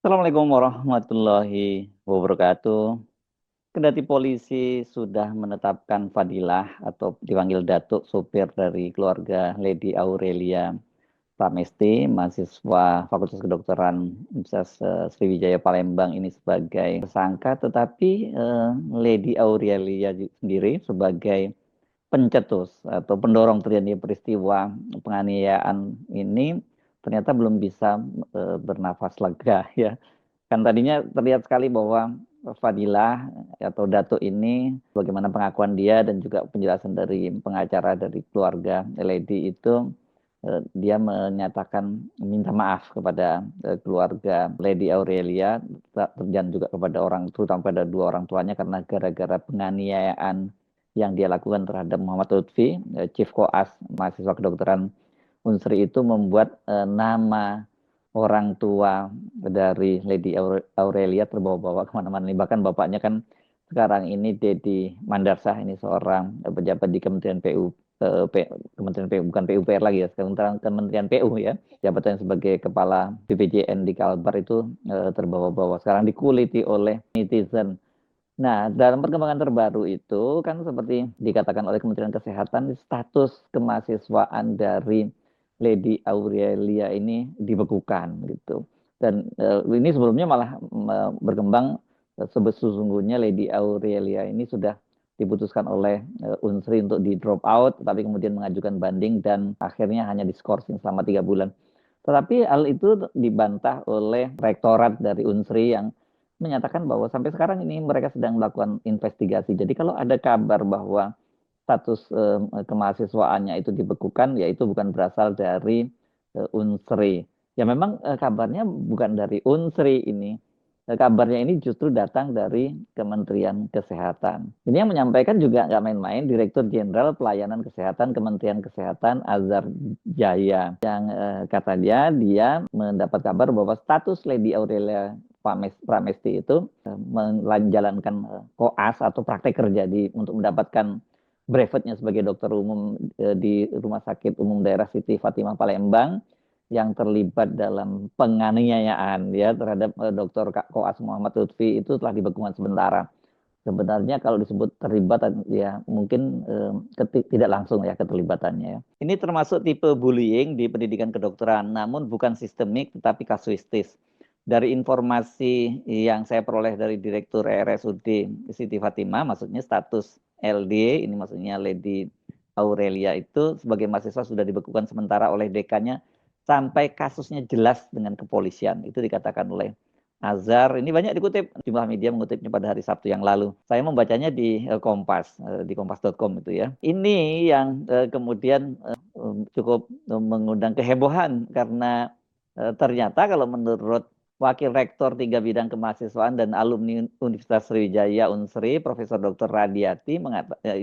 Assalamualaikum warahmatullahi wabarakatuh. Kendati polisi sudah menetapkan Fadilah atau dipanggil Datuk sopir dari keluarga Lady Aurelia Pramesti, mahasiswa Fakultas Kedokteran Universitas Sriwijaya Palembang ini sebagai tersangka, tetapi Lady Aurelia sendiri sebagai pencetus atau pendorong terjadinya peristiwa penganiayaan ini ternyata belum bisa bernafas lega ya. Kan tadinya terlihat sekali bahwa Fadilah atau Datuk ini bagaimana pengakuan dia dan juga penjelasan dari pengacara dari keluarga Lady itu, dia menyatakan minta maaf kepada keluarga Lady Aurelia dan juga kepada orang, terutama pada dua orang tuanya, karena gara-gara penganiayaan yang dia lakukan terhadap Muhammad Lutfi, Chief Koas mahasiswa kedokteran Unsri, itu membuat nama orang tua dari Lady Aurelia terbawa-bawa kemana-mana. Bahkan bapaknya kan sekarang ini Dedi Mandarsah, ini seorang pejabat di Kementerian PU, Kementerian PU, bukan PUPR lagi ya, sekarang Kementerian PU ya, jabatan sebagai kepala BPJN di Kalbar itu terbawa-bawa. Sekarang dikuliti oleh netizen. Nah, dalam perkembangan terbaru itu kan seperti dikatakan oleh Kementerian Kesehatan, status kemahasiswaan dari Lady Aurelia ini dibekukan gitu. Dan ini sebelumnya malah berkembang, sesungguhnya Lady Aurelia ini sudah diputuskan oleh Unsri untuk di drop out, tapi kemudian mengajukan banding dan akhirnya hanya diskorsing selama 3 bulan. Tetapi hal itu dibantah oleh rektorat dari Unsri yang menyatakan bahwa sampai sekarang ini mereka sedang melakukan investigasi. Jadi kalau ada kabar bahwa status kemahasiswaannya itu dibekukan, ya itu bukan berasal dari Unsri. Ya memang kabarnya bukan dari Unsri ini. Kabarnya ini justru datang dari Kementerian Kesehatan. Ini yang menyampaikan juga nggak main-main, Direktur Jenderal Pelayanan Kesehatan Kementerian Kesehatan Azhar Jaya, yang kata dia mendapat kabar bahwa status Lady Aurelia Pramesti itu menjalankan koas atau praktek kerja untuk mendapatkan brevetnya sebagai dokter umum di Rumah Sakit Umum Daerah Siti Fatimah Palembang, yang terlibat dalam penganiayaan ya terhadap Dr. Koas Muhammad Lutfi itu telah dibekukan sementara. Sebenarnya kalau disebut terlibat ya mungkin tidak langsung ya keterlibatannya ya. Ini termasuk tipe bullying di pendidikan kedokteran, namun bukan sistemik tetapi kasuistis. Dari informasi yang saya peroleh dari Direktur RSUD Siti Fatimah, maksudnya status LD, ini maksudnya Lady Aurelia itu sebagai mahasiswa sudah dibekukan sementara oleh dekannya sampai kasusnya jelas dengan kepolisian. Itu dikatakan oleh Azhar. Ini banyak dikutip, jumlah media mengutipnya pada hari Sabtu yang lalu. Saya membacanya di Kompas, di kompas.com itu ya. Ini yang kemudian cukup mengundang kehebohan karena ternyata kalau menurut Wakil Rektor 3 Bidang Kemahasiswaan dan Alumni Universitas Sriwijaya Unsri, Profesor Dr. Radiati,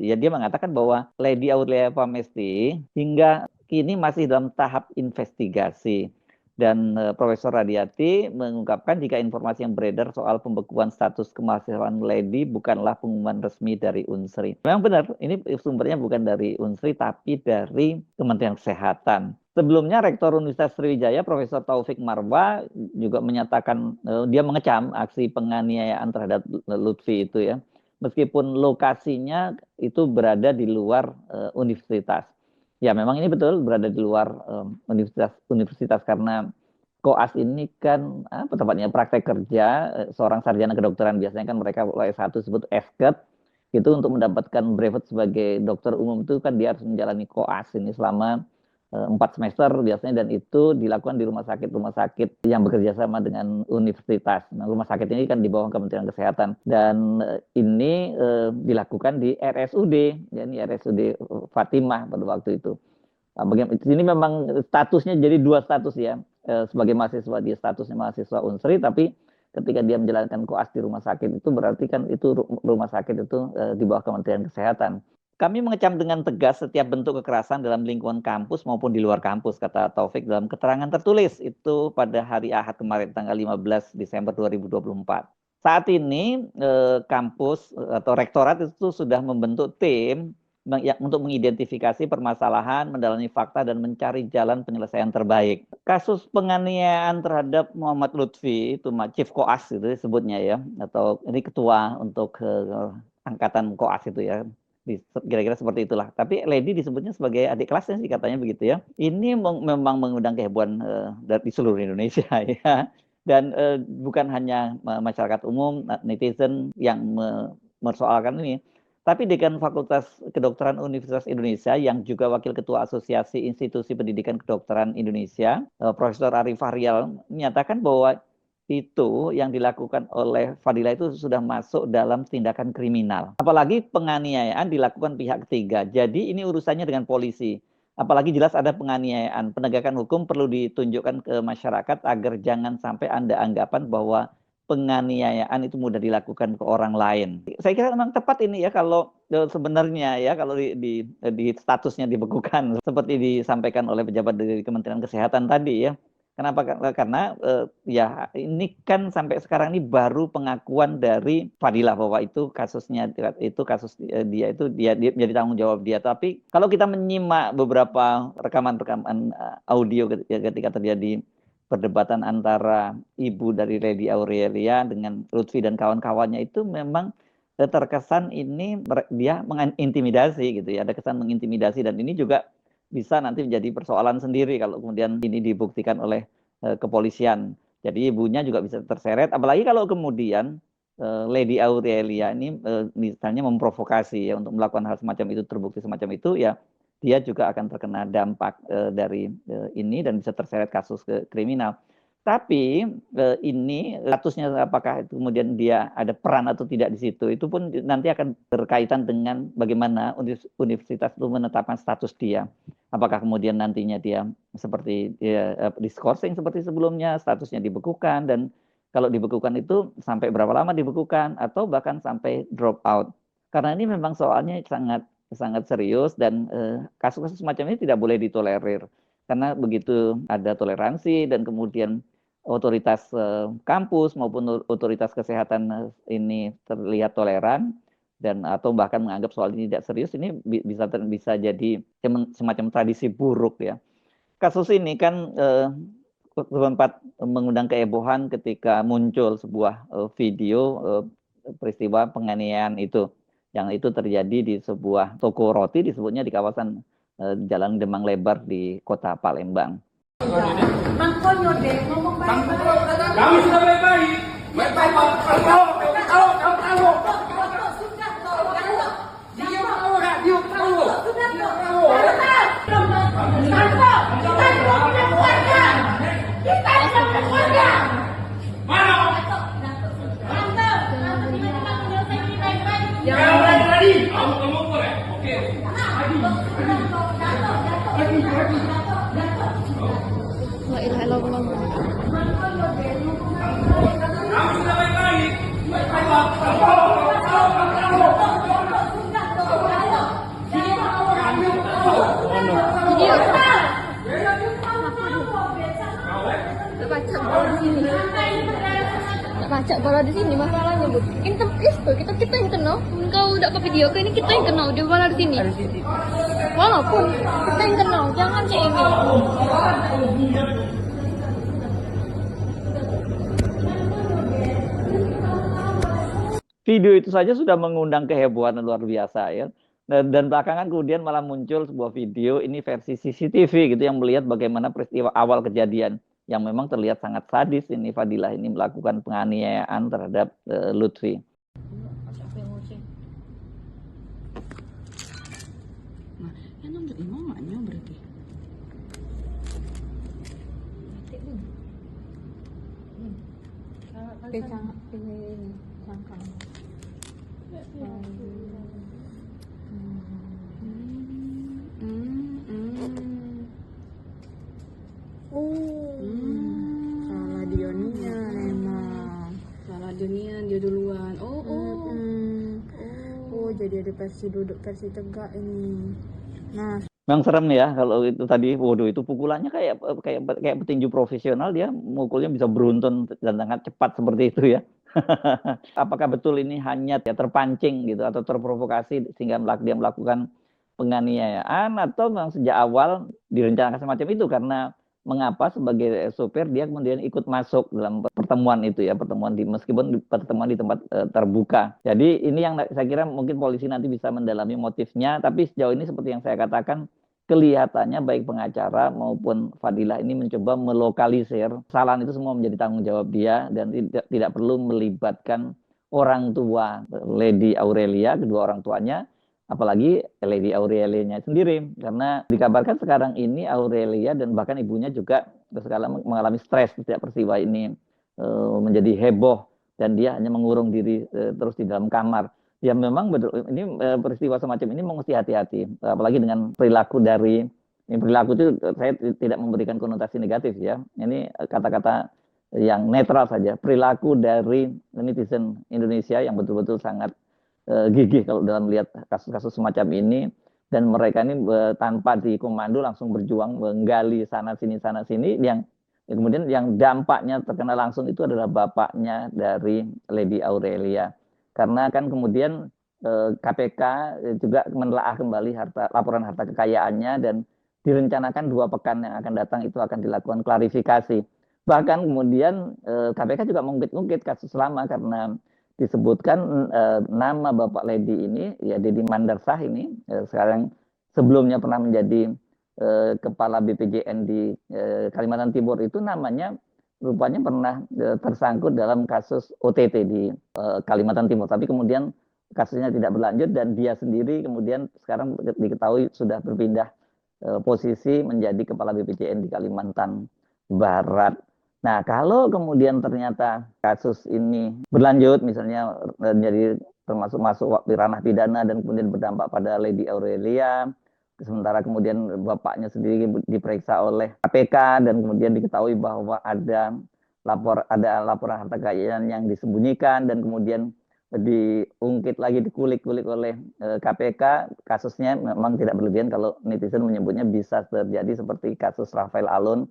dia mengatakan bahwa Lady Aurelia Pamesti hingga kini masih dalam tahap investigasi. Dan Profesor Radiati mengungkapkan jika informasi yang beredar soal pembekuan status kemahasiswaan Lady bukanlah pengumuman resmi dari Unsri. Memang benar, ini sumbernya bukan dari Unsri, tapi dari Kementerian Kesehatan. Sebelumnya Rektor Universitas Sriwijaya Profesor Taufik Marwa juga menyatakan dia mengecam aksi penganiayaan terhadap Lutfi itu ya. Meskipun lokasinya itu berada di luar universitas. Ya memang ini betul berada di luar universitas karena koas ini kan apa tepatnya praktek kerja seorang sarjana kedokteran, biasanya kan mereka S1 disebut SKED itu, untuk mendapatkan brevet sebagai dokter umum itu kan dia harus menjalani koas ini selama 4 semester biasanya, dan itu dilakukan di rumah sakit yang bekerja sama dengan universitas. Nah, rumah sakit ini kan di bawah Kementerian Kesehatan, dan ini dilakukan di RSUD, ya, ini RSUD Fatimah pada waktu itu. Nah, ini memang statusnya jadi dua status ya, sebagai mahasiswa dia statusnya mahasiswa Unsri, tapi ketika dia menjalankan koas di rumah sakit itu berarti kan itu rumah sakit itu di bawah Kementerian Kesehatan. Kami mengecam dengan tegas setiap bentuk kekerasan dalam lingkungan kampus maupun di luar kampus, kata Taufik dalam keterangan tertulis itu pada hari Ahad kemarin tanggal 15 Desember 2024. Saat ini kampus atau rektorat itu sudah membentuk tim untuk mengidentifikasi permasalahan, mendalami fakta, dan mencari jalan penyelesaian terbaik. Kasus penganiayaan terhadap Muhammad Lutfi, itu Chief Koas itu disebutnya ya, atau ini ketua untuk angkatan Koas itu ya, kira-kira seperti itulah. Tapi Lady disebutnya sebagai adik kelasnya sih katanya begitu ya. Ini memang mengundang kehebohan dari seluruh Indonesia ya. Dan bukan hanya masyarakat umum, netizen yang mempersoalkan ini, tapi Dekan Fakultas Kedokteran Universitas Indonesia yang juga Wakil Ketua Asosiasi Institusi Pendidikan Kedokteran Indonesia, Profesor Arif Fahrial, menyatakan bahwa itu yang dilakukan oleh Fadila itu sudah masuk dalam tindakan kriminal. Apalagi penganiayaan dilakukan pihak ketiga. Jadi ini urusannya dengan polisi. Apalagi jelas ada penganiayaan. Penegakan hukum perlu ditunjukkan ke masyarakat agar jangan sampai Anda anggapan bahwa penganiayaan itu mudah dilakukan ke orang lain. Saya kira memang tepat ini ya kalau sebenarnya ya kalau di statusnya dibekukan seperti disampaikan oleh pejabat dari Kementerian Kesehatan tadi ya. Kenapa? Karena ya ini kan sampai sekarang ini baru pengakuan dari Fadila bahwa itu kasusnya itu kasus dia itu dia menjadi tanggung jawab dia. Tapi kalau kita menyimak beberapa rekaman-rekaman audio ketika terjadi perdebatan antara ibu dari Lady Aurelia dengan Lutfi dan kawan-kawannya itu memang terkesan ini dia mengintimidasi gitu ya, ada kesan mengintimidasi, dan ini juga bisa nanti menjadi persoalan sendiri kalau kemudian ini dibuktikan oleh kepolisian. Jadi ibunya juga bisa terseret, apalagi kalau kemudian Lady Aurelia ini misalnya memprovokasi ya untuk melakukan hal semacam itu, terbukti semacam itu ya, dia juga akan terkena dampak dari ini dan bisa terseret kasus ke kriminal. Tapi ini statusnya apakah itu kemudian dia ada peran atau tidak di situ, itu pun nanti akan berkaitan dengan bagaimana universitas itu menetapkan status dia. Apakah kemudian nantinya dia seperti diskorsing seperti sebelumnya, statusnya dibekukan, dan kalau dibekukan itu sampai berapa lama dibekukan, atau bahkan sampai drop out. Karena ini memang soalnya sangat serius, dan kasus-kasus semacam ini tidak boleh ditolerir. Karena begitu ada toleransi dan kemudian otoritas kampus maupun otoritas kesehatan ini terlihat toleran dan atau bahkan menganggap soal ini tidak serius, ini bisa jadi semacam tradisi buruk ya. Kasus ini kan sempat mengundang kehebohan ketika muncul sebuah video peristiwa penganiayaan itu, yang itu terjadi di sebuah toko roti, disebutnya di kawasan Jalan Demang Lebar di Kota Palembang. Bang Konyo deh, ngomong baik-baik. Kami sudah baik-baik. Baik-baik, La ilaha illallah. kami sudah baik-baik. Pacak bola di sini. Pacak bola di sini masalahnya, Bu. Itu kita yang kena. Kau udah ke video ini kita yang kena, dia bola di sini. Walaupun kita yang kena, jangan kayak ini. Video itu saja sudah mengundang kehebohan luar biasa ya. Dan belakangan kemudian malah muncul sebuah video ini versi CCTV gitu yang melihat bagaimana peristiwa awal kejadian yang memang terlihat sangat sadis. Ini Fadilah ini melakukan penganiayaan terhadap Lutfi. Nah, yang nunjuk imamnya berarti. Salah Dionia memang. Salah Dionia dia duluan. Oh, jadi ada versi duduk versi tegak ini. Nah, Memang serem ya kalau itu tadi, waduh itu pukulannya kayak petinju profesional, dia mukulnya bisa beruntun dan sangat cepat seperti itu ya. Apakah betul ini hanya terpancing gitu atau terprovokasi sehingga dia melakukan penganiayaan atau memang sejak awal direncanakan semacam itu, karena mengapa sebagai supir dia kemudian ikut masuk dalam pertemuan itu ya, pertemuan meskipun pertemuan di tempat terbuka. Jadi ini yang saya kira mungkin polisi nanti bisa mendalami motifnya, tapi sejauh ini seperti yang saya katakan, kelihatannya baik pengacara maupun Fadilah ini mencoba melokalisir kesalahan itu semua menjadi tanggung jawab dia, dan tidak perlu melibatkan orang tua Lady Aurelia, kedua orang tuanya, apalagi Lady Aurelianya sendiri, karena dikabarkan sekarang ini Aurelia dan bahkan ibunya juga sekarang mengalami stres sejak peristiwa ini menjadi heboh, dan dia hanya mengurung diri terus di dalam kamar. Ya memang betul, ini peristiwa semacam ini mesti hati-hati, apalagi dengan perilaku dari ini. Perilaku itu saya tidak memberikan konotasi negatif ya, ini kata-kata yang netral saja. Perilaku dari netizen Indonesia yang betul-betul sangat gigih kalau dalam melihat kasus-kasus semacam ini, dan mereka ini tanpa dikomando langsung berjuang menggali sana sini, yang kemudian yang dampaknya terkena langsung itu adalah bapaknya dari Lady Aurelia, karena kan kemudian KPK juga menelaah kembali laporan harta kekayaannya, dan direncanakan 2 pekan yang akan datang itu akan dilakukan klarifikasi. Bahkan kemudian KPK juga mengungkit-ungkit kasus lama, karena disebutkan nama Bapak Lady ini, ya Deddy Mandarsah ini, sekarang sebelumnya pernah menjadi kepala BPJN di Kalimantan Timur, itu namanya rupanya pernah tersangkut dalam kasus OTT di Kalimantan Timur, tapi kemudian kasusnya tidak berlanjut, dan dia sendiri kemudian sekarang diketahui sudah berpindah posisi menjadi kepala BPJN di Kalimantan Barat. Nah, kalau kemudian ternyata kasus ini berlanjut, misalnya menjadi termasuk masuk ranah pidana dan kemudian berdampak pada Lady Aurelia, sementara kemudian bapaknya sendiri diperiksa oleh KPK, dan kemudian diketahui bahwa ada laporan harta kekayaan yang disembunyikan, dan kemudian diungkit lagi, dikulik-kulik oleh KPK, kasusnya memang tidak berlebihan kalau netizen menyebutnya bisa terjadi seperti kasus Rafael Alun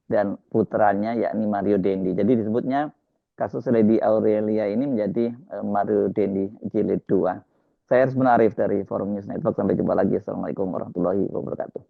dan putranya yakni Mario Dendi. Jadi disebutnya kasus Lady Aurelia ini menjadi Mario Dendi jilid 2. Saya Aris Munarif dari Forum News Network. Sampai jumpa lagi. Assalamualaikum warahmatullahi wabarakatuh.